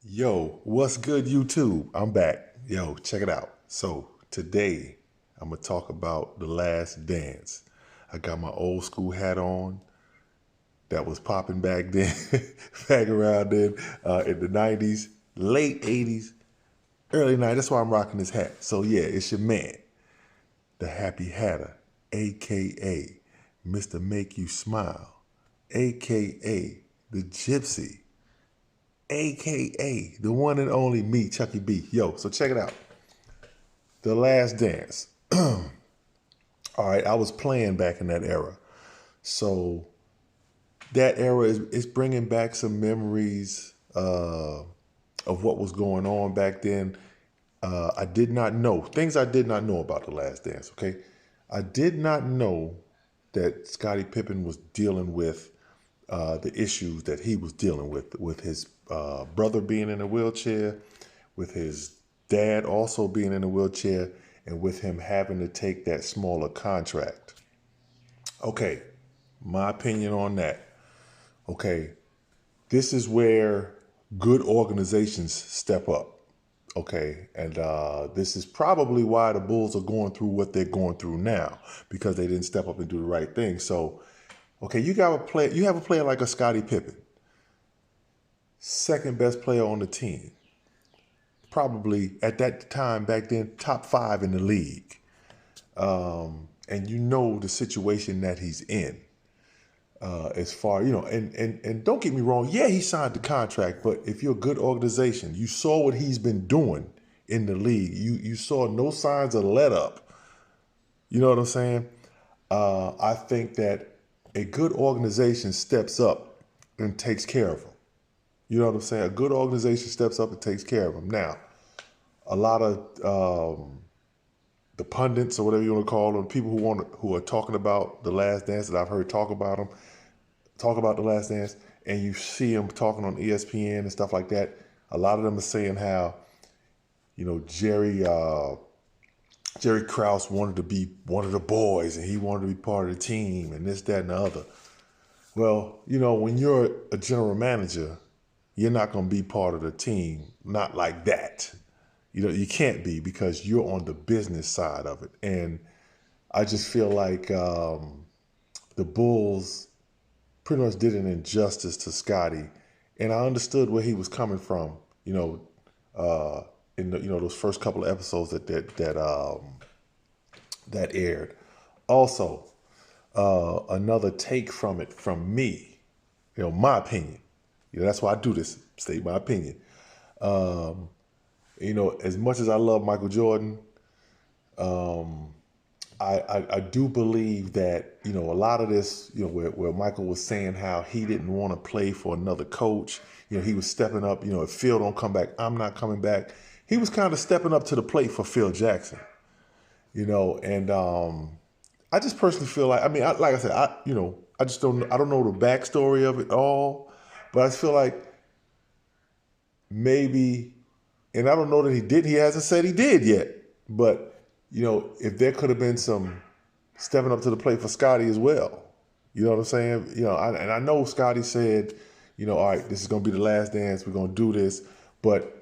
Yo, what's good, YouTube? I'm back. Yo, check it out. So, today I'm going to talk about The Last Dance. I got my old school hat on that was popping back then, back around then in the 90s, late 80s, early 90s. That's why I'm rocking this hat. So, yeah, it's your man, the Happy Hatter, AKA Mr. Make You Smile, AKA the Gypsy, AKA the one and only me, Chucky B. Yo, so check it out. The Last Dance. All right, I was playing back in that era. So that era is bringing back some memories of what was going on back then. I did not know things I did not know about The Last Dance. Okay, I did not know that Scottie Pippen was dealing with the issues that he was dealing with his brother being in a wheelchair, with his dad also being in a wheelchair, and with him having to take that smaller contract. Okay, my opinion on that. Okay, this is where good organizations step up. Okay, and this is probably why the Bulls are going through what they're going through now because they didn't step up and do the right thing. So, okay, you have a player like a Scottie Pippen, second best player on the team, probably at that time back then top five in the league, and you know the situation that he's in. As far and don't get me wrong, yeah, he signed the contract, but if you're a good organization, you saw what he's been doing in the league. You saw no signs of let up. You know what I'm saying? I think that a good organization steps up and takes care of him. You know what I'm saying? A good organization steps up and takes care of him. Now, a lot of the pundits or whatever you want to call them, people who are talking about the Last Dance that I've heard talk about the Last Dance, and you see them talking on ESPN and stuff like that. A lot of them are saying how Jerry Krause wanted to be one of the boys and he wanted to be part of the team and this, that, and the other. Well, when you're a general manager, you're not going to be part of the team, not like that. You can't be because you're on the business side of it. And I just feel like the Bulls pretty much did an injustice to Scottie. And I understood where he was coming from, in those first couple of episodes that aired. Also, another take from it from me, my opinion. That's why I do this, state my opinion. As much as I love Michael Jordan, I do believe that, a lot of this, where Michael was saying how he didn't want to play for another coach, he was stepping up, if Phil don't come back, I'm not coming back. He was kind of stepping up to the plate for Phil Jackson, and I just personally feel like, like I said, I don't know the backstory of it all, but I just feel like maybe, and I don't know that he hasn't said he did yet, but if there could have been some stepping up to the plate for Scottie as well. You know what I'm saying? And I know Scottie said, all right, this is going to be the last dance. We're going to do this. But,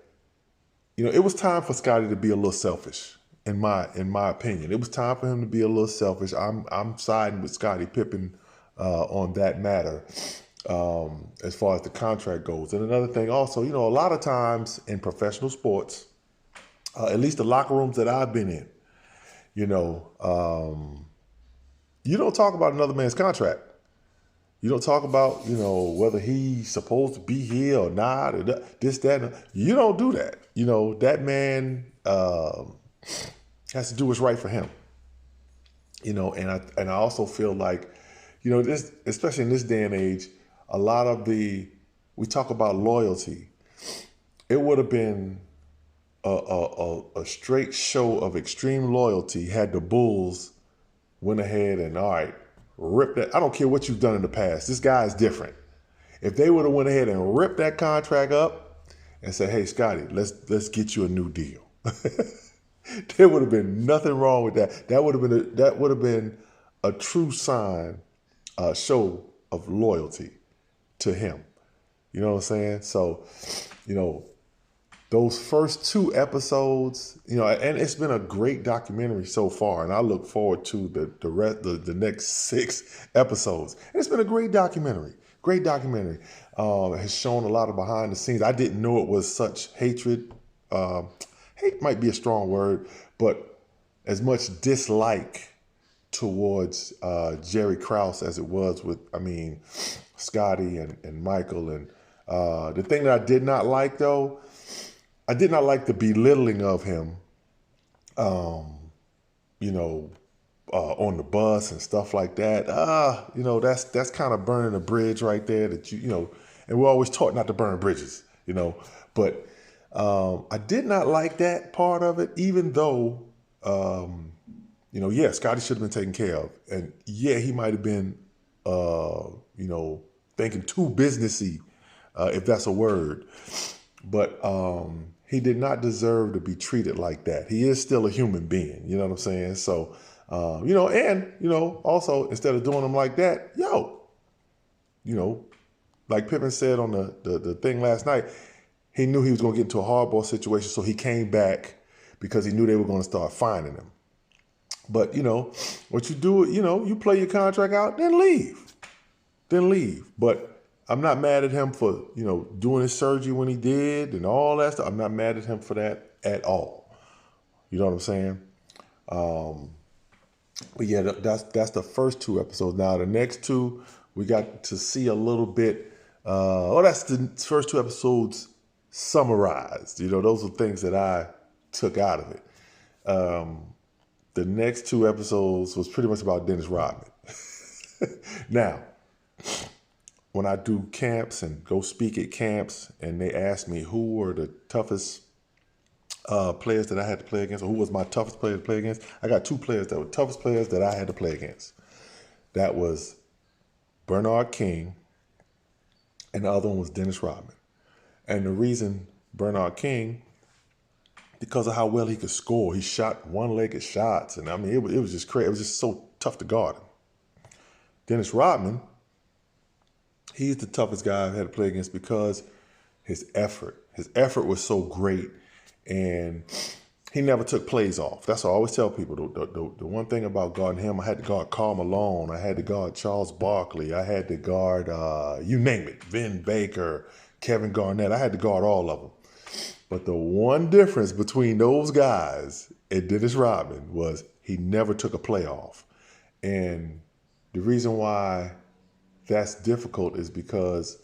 it was time for Scottie to be a little selfish, in my opinion. It was time for him to be a little selfish. I'm siding with Scottie Pippen on that matter as far as the contract goes. And another thing also, a lot of times in professional sports, at least the locker rooms that I've been in, you don't talk about another man's contract. You don't talk about, whether he's supposed to be here or not, or this, that. You don't do that. That man has to do what's right for him. And I also feel like, this, especially in this day and age, a lot of we talk about loyalty. It would have been a straight show of extreme loyalty had the Bulls went ahead and, all right, rip that. I don't care what you've done in the past. This guy is different. If they would have went ahead and ripped that contract up and said, hey, Scottie, let's get you a new deal. There would have been nothing wrong with that. That would have been a true sign, show of loyalty to him. You know what I'm saying? So, those first 2 episodes, and it's been a great documentary so far, and I look forward to the next 6 episodes. And it's been a great documentary. Great documentary. It has shown a lot of behind the scenes. I didn't know it was such hatred. Hate might be a strong word, but as much dislike towards Jerry Krause as it was with, Scotty and Michael. And the thing that I did not like, though, I did not like the belittling of him, on the bus and stuff like that. That's kind of burning a bridge right there that and we're always taught not to burn bridges, but I did not like that part of it, even though, Scotty should have been taken care of. And yeah, he might have been, thinking too businessy, if that's a word. But he did not deserve to be treated like that. He is still a human being, you know what I'm saying? So, also, instead of doing him like that, like Pippen said on the thing last night, he knew he was going to get into a hardball situation, so he came back because he knew they were going to start finding him. But, what you do, you play your contract out, then leave. But I'm not mad at him for, doing his surgery when he did and all that stuff. I'm not mad at him for that at all. You know what I'm saying? But yeah, that's the first 2 episodes. Now, the next 2, we got to see a little bit. That's the first 2 episodes summarized. Those are things that I took out of it. The next 2 episodes was pretty much about Dennis Rodman. Now, when I do camps and go speak at camps, and they ask me who were the toughest players that I had to play against, or who was my toughest player to play against, I got 2 players that were toughest players that I had to play against. That was Bernard King, and the other one was Dennis Rodman. And the reason Bernard King, because of how well he could score, he shot one-legged shots, and it was just crazy. It was just so tough to guard him. Dennis Rodman, he's the toughest guy I've had to play against because his effort was so great, and he never took plays off. That's what I always tell people. The one thing about guarding him, I had to guard Karl Malone, I had to guard Charles Barkley, I had to guard, you name it, Vin Baker, Kevin Garnett. I had to guard all of them. But the one difference between those guys and Dennis Rodman was he never took a play off. And the reason why that's difficult is because,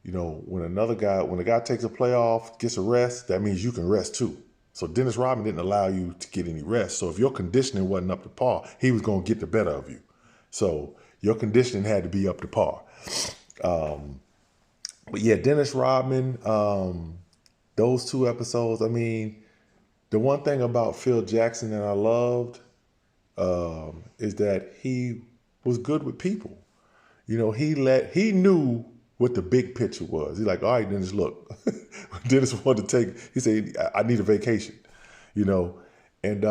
when a guy takes a play off, gets a rest, that means you can rest too. So Dennis Rodman didn't allow you to get any rest. So if your conditioning wasn't up to par, he was going to get the better of you. So your conditioning had to be up to par. But yeah, Dennis Rodman, those 2 episodes, the one thing about Phil Jackson that I loved is that he was good with people. He knew what the big picture was. He's like, all right, Dennis, look. Dennis wanted to he said, I need a vacation, And,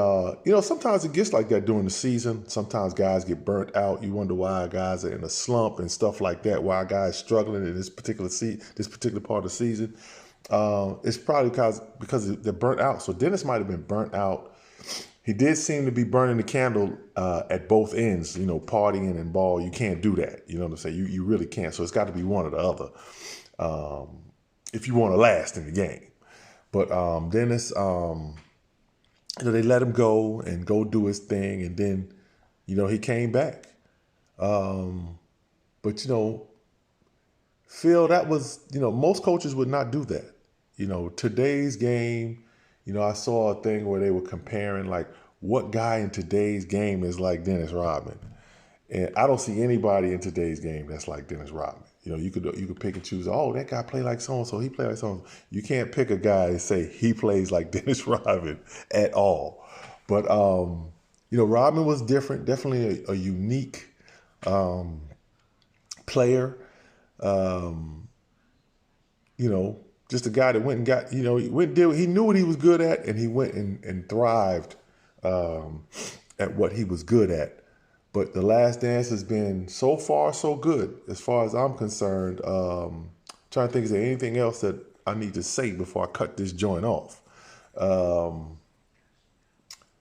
sometimes it gets like that during the season. Sometimes guys get burnt out. You wonder why guys are in a slump and stuff like that, why guys struggling in this particular part of the season. It's probably because they're burnt out. So Dennis might have been burnt out. He did seem to be burning the candle at both ends, partying and ball. You can't do that. You know what I'm saying? You really can't. So it's got to be one or the other if you want to last in the game. But Dennis, they let him go and go do his thing. And then, he came back. But, Phil, that was, most coaches would not do that. Today's game, I saw a thing where they were comparing like what guy in today's game is like Dennis Rodman. And I don't see anybody in today's game that's like Dennis Rodman. You could pick and choose, oh, that guy played like so-and-so, he played like so-and-so. You can't pick a guy and say he plays like Dennis Rodman at all. But, Rodman was different, definitely a unique player. Just a guy that went and got, he knew what he was good at, and he went and thrived at what he was good at. But The Last Dance has been so far so good as far as I'm concerned. Trying to think, is there anything else that I need to say before I cut this joint off.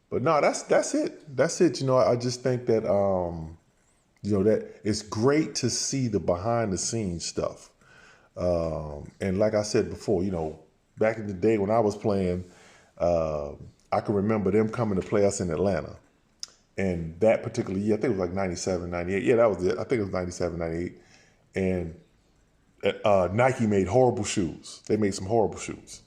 But no, that's it. That's it. You know, I just think that that it's great to see the behind the scenes stuff. And like I said before, back in the day when I was playing, I can remember them coming to play us in Atlanta. And that particular year, I think it was like 97, 98. Yeah, that was it. I think it was 97, 98. And Nike made horrible shoes. They made some horrible shoes.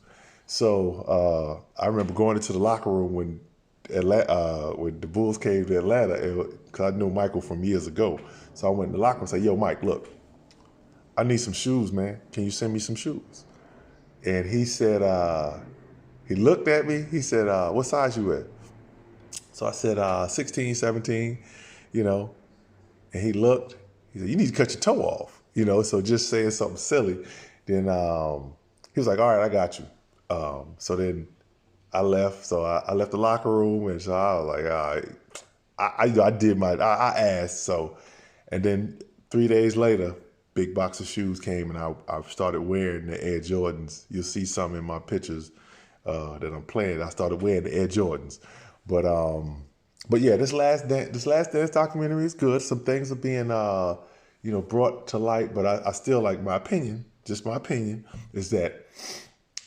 So I remember going into the locker room when the Bulls came to Atlanta, because I knew Michael from years ago. So I went in the locker room and said, "Yo, Mike, look, I need some shoes, man. Can you send me some shoes?" And he said, he looked at me. He said, "What size you at?" So I said, 16, 17, And he looked. He said, "You need to cut your toe off." So just saying something silly. Then he was like, "All right, I got you." So then I left. So I left the locker room, and so I was like, "All right." I did I asked. So, and then 3 days later, big box of shoes came, and I started wearing the Air Jordans. You'll see some in my pictures that I'm playing. I started wearing the Air Jordans, but yeah, this last dance documentary is good. Some things are being brought to light, but I still like my opinion. Just my opinion is that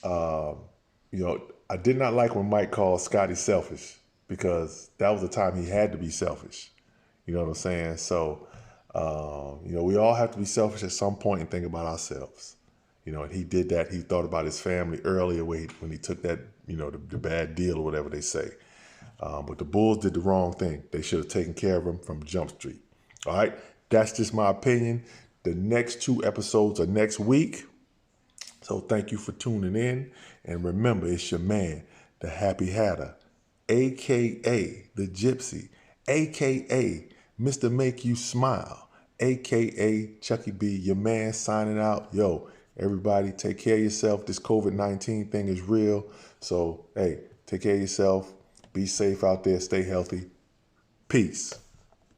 I did not like when Mike called Scottie selfish, because that was the time he had to be selfish. You know what I'm saying? So, we all have to be selfish at some point and think about ourselves. And he did that. He thought about his family earlier when he took that, the bad deal or whatever they say. But the Bulls did the wrong thing. They should have taken care of him from Jump Street. All right? That's just my opinion. The next 2 episodes are next week. So thank you for tuning in. And remember, it's your man, the Happy Hatter, a.k.a. the Gypsy, a.k.a. Mr. Make You Smile, a.k.a. Chucky B, your man, signing out. Yo, everybody, take care of yourself. This COVID-19 thing is real. So, hey, take care of yourself. Be safe out there. Stay healthy. Peace.